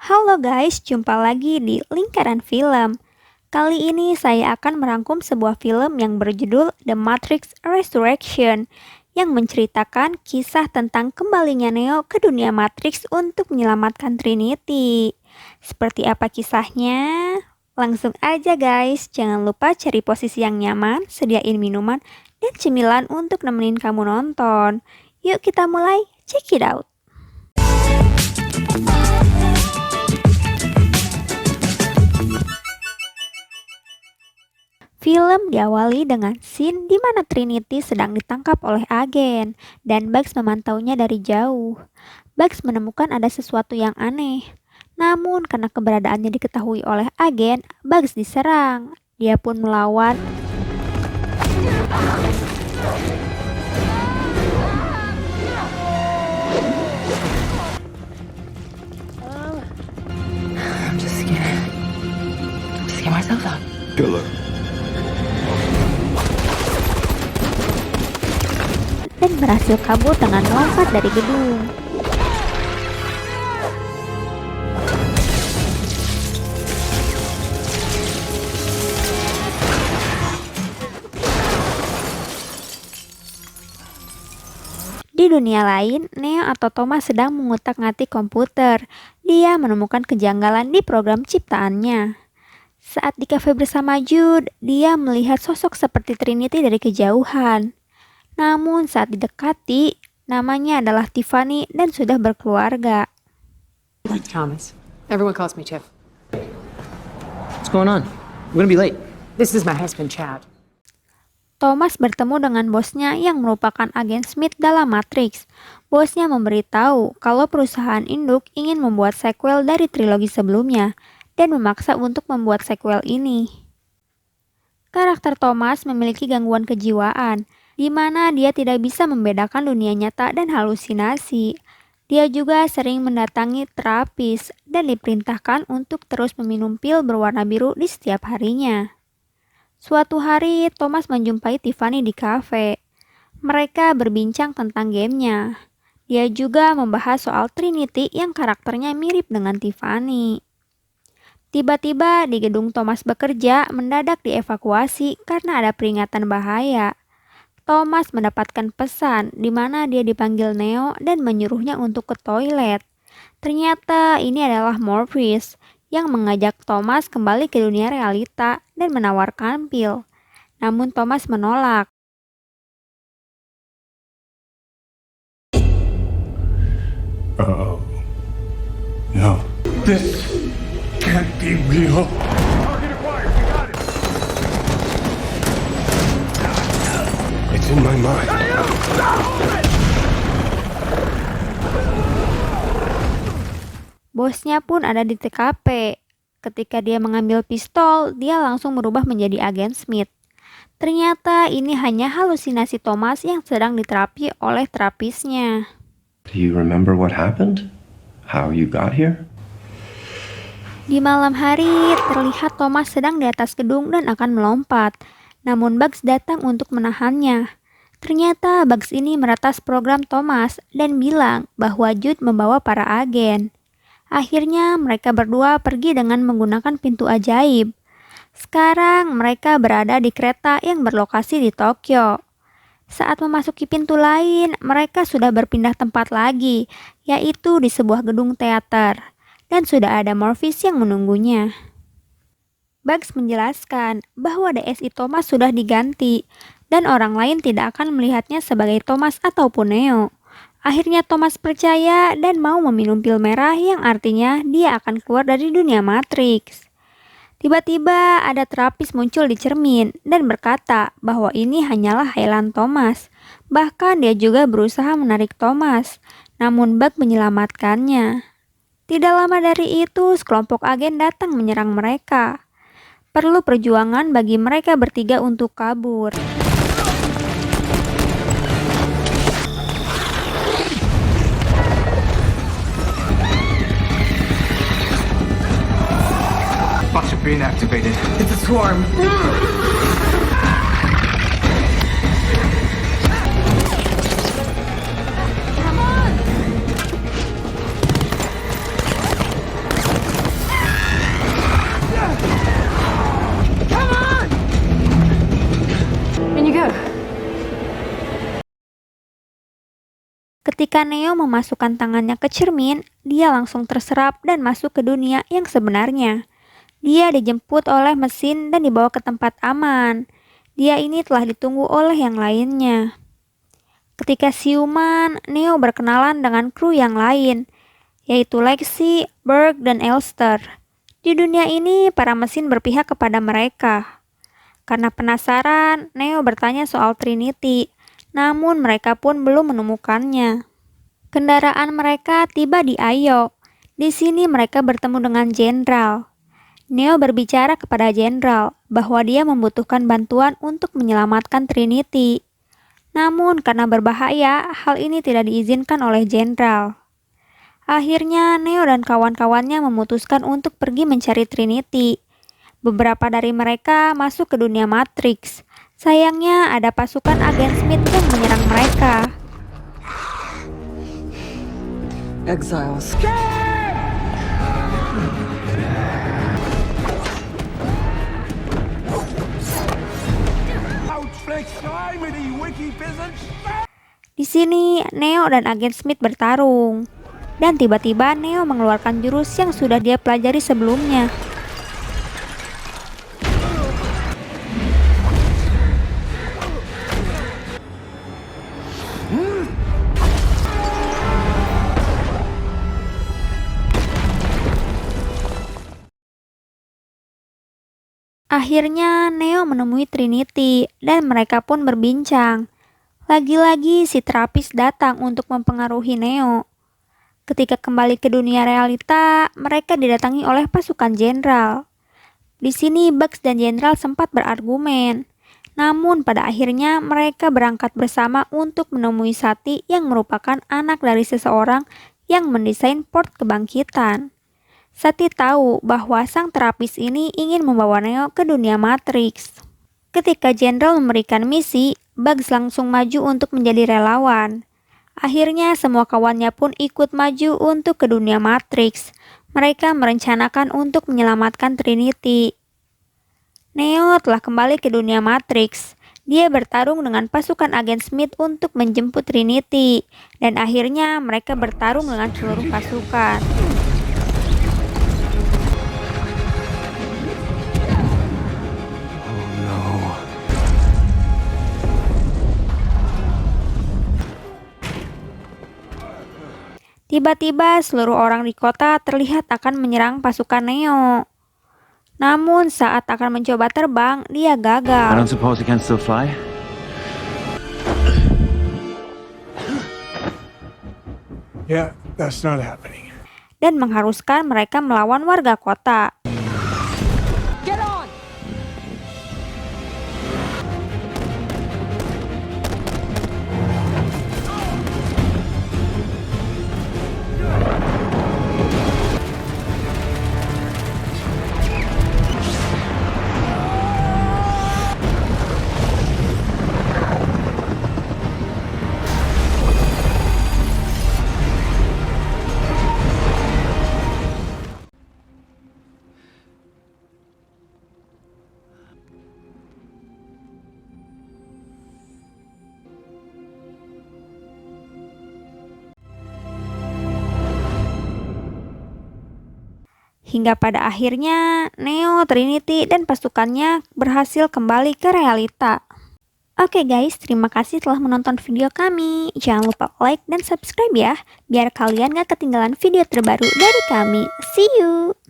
Halo guys, jumpa lagi di Lingkaran Film. Kali ini saya akan merangkum sebuah film yang berjudul The Matrix Resurrection yang menceritakan kisah tentang kembalinya Neo ke dunia Matrix untuk menyelamatkan Trinity. Seperti apa kisahnya? Langsung aja guys, jangan lupa cari posisi yang nyaman, sediain minuman dan cemilan untuk nemenin kamu nonton. Yuk kita mulai, check it out. Film diawali dengan scene di mana Trinity sedang ditangkap oleh agen dan Bugs memantaunya dari jauh. Bugs menemukan ada sesuatu yang aneh. Namun karena keberadaannya diketahui oleh agen, Bugs diserang. Dia pun melawan. I'm just scared. I'm just get myself out. Good luck. Dan berhasil kabur dengan melompat dari gedung. Di dunia lain, Neo atau Thomas sedang mengutak-ngatik komputer. Dia menemukan kejanggalan di program ciptaannya. Saat di kafe bersama Jude, dia melihat sosok seperti Trinity dari kejauhan. Namun saat didekati, namanya adalah Tiffany dan sudah berkeluarga. Thomas. Everyone calls me Tiff. What's going on? We're gonna be late. This is my husband, Chad. Thomas bertemu dengan bosnya yang merupakan agen Smith dalam Matrix. Bosnya memberitahu kalau perusahaan induk ingin membuat sequel dari trilogi sebelumnya dan memaksa untuk membuat sequel ini. Karakter Thomas memiliki gangguan kejiwaan, di mana dia tidak bisa membedakan dunia nyata dan halusinasi. Dia juga sering mendatangi terapis dan diperintahkan untuk terus meminum pil berwarna biru di setiap harinya. Suatu hari, Thomas menjumpai Tiffany di kafe. Mereka berbincang tentang gamenya. Dia juga membahas soal Trinity yang karakternya mirip dengan Tiffany. Tiba-tiba di gedung Thomas bekerja mendadak dievakuasi karena ada peringatan bahaya. Thomas mendapatkan pesan di mana dia dipanggil Neo dan menyuruhnya untuk ke toilet. Ternyata ini adalah Morpheus yang mengajak Thomas kembali ke dunia realita dan menawarkan pil. Namun Thomas menolak. Oh. No. This can't be real. It's in my mind. Bosnya pun ada di TKP. Ketika dia mengambil pistol, dia langsung berubah menjadi agen Smith. Ternyata ini hanya halusinasi Thomas yang sedang diterapi oleh terapisnya. Do you remember what happened? How you got here? Di malam hari, terlihat Thomas sedang di atas gedung dan akan melompat. Namun Bugs datang untuk menahannya. Ternyata Bugs ini meretas program Thomas dan bilang bahwa Jude membawa para agen. Akhirnya mereka berdua pergi dengan menggunakan pintu ajaib. Sekarang mereka berada di kereta yang berlokasi di Tokyo. Saat memasuki pintu lain, mereka sudah berpindah tempat lagi, yaitu di sebuah gedung teater. Dan sudah ada Morpheus yang menunggunya. Bugs menjelaskan bahwa DSI Thomas sudah diganti, dan orang lain tidak akan melihatnya sebagai Thomas ataupun Neo. Akhirnya Thomas percaya dan mau meminum pil merah yang artinya dia akan keluar dari dunia Matrix. Tiba-tiba ada terapis muncul di cermin dan berkata bahwa ini hanyalah hayalan Thomas. Bahkan dia juga berusaha menarik Thomas, namun Bugs menyelamatkannya. Tidak lama dari itu, sekelompok agen datang menyerang mereka. Perlu perjuangan bagi mereka bertiga untuk kabur. Bots are being activated. It's a swarm. Ketika Neo memasukkan tangannya ke cermin, dia langsung terserap dan masuk ke dunia yang sebenarnya. Dia dijemput oleh mesin dan dibawa ke tempat aman. Dia ini telah ditunggu oleh yang lainnya. Ketika siuman, Neo berkenalan dengan kru yang lain, yaitu Lexi, Burke, dan Elster. Di dunia ini, para mesin berpihak kepada mereka. Karena penasaran, Neo bertanya soal Trinity, namun mereka pun belum menemukannya. Kendaraan mereka tiba di Ayo. Di sini mereka bertemu dengan Jenderal. Neo berbicara kepada Jenderal bahwa dia membutuhkan bantuan untuk menyelamatkan Trinity. Namun karena berbahaya, hal ini tidak diizinkan oleh Jenderal. Akhirnya Neo dan kawan-kawannya memutuskan untuk pergi mencari Trinity. Beberapa dari mereka masuk ke dunia Matrix. Sayangnya ada pasukan agen Smith yang menyerang mereka. Exiles. Di sini Neo dan agen Smith bertarung. Dan tiba-tiba Neo mengeluarkan jurus yang sudah dia pelajari sebelumnya. Akhirnya Neo menemui Trinity dan mereka pun berbincang. Lagi-lagi si terapis datang untuk mempengaruhi Neo. Ketika kembali ke dunia realita, mereka didatangi oleh pasukan jenderal. Di sini Bugs dan jenderal sempat berargumen. Namun pada akhirnya mereka berangkat bersama untuk menemui Sati yang merupakan anak dari seseorang yang mendesain port kebangkitan. Sati tahu bahwa sang terapis ini ingin membawa Neo ke dunia Matrix. Ketika jenderal memberikan misi, Bugs langsung maju untuk menjadi relawan. Akhirnya semua kawannya pun ikut maju untuk ke dunia Matrix. Mereka merencanakan untuk menyelamatkan Trinity. Neo telah kembali ke dunia Matrix. Dia bertarung dengan pasukan agen Smith untuk menjemput Trinity. Dan akhirnya mereka bertarung dengan seluruh pasukan. Tiba-tiba seluruh orang di kota terlihat akan menyerang pasukan Neo. Namun saat akan mencoba terbang, dia I gagal. don't suppose you can still fly? Yeah, that's not happening. Dan mengharuskan mereka melawan warga kota. Hingga pada akhirnya Neo, Trinity, dan pasukannya berhasil kembali ke realita. Oke guys, terima kasih telah menonton video kami. Jangan lupa like dan subscribe ya, biar kalian gak ketinggalan video terbaru dari kami. See you!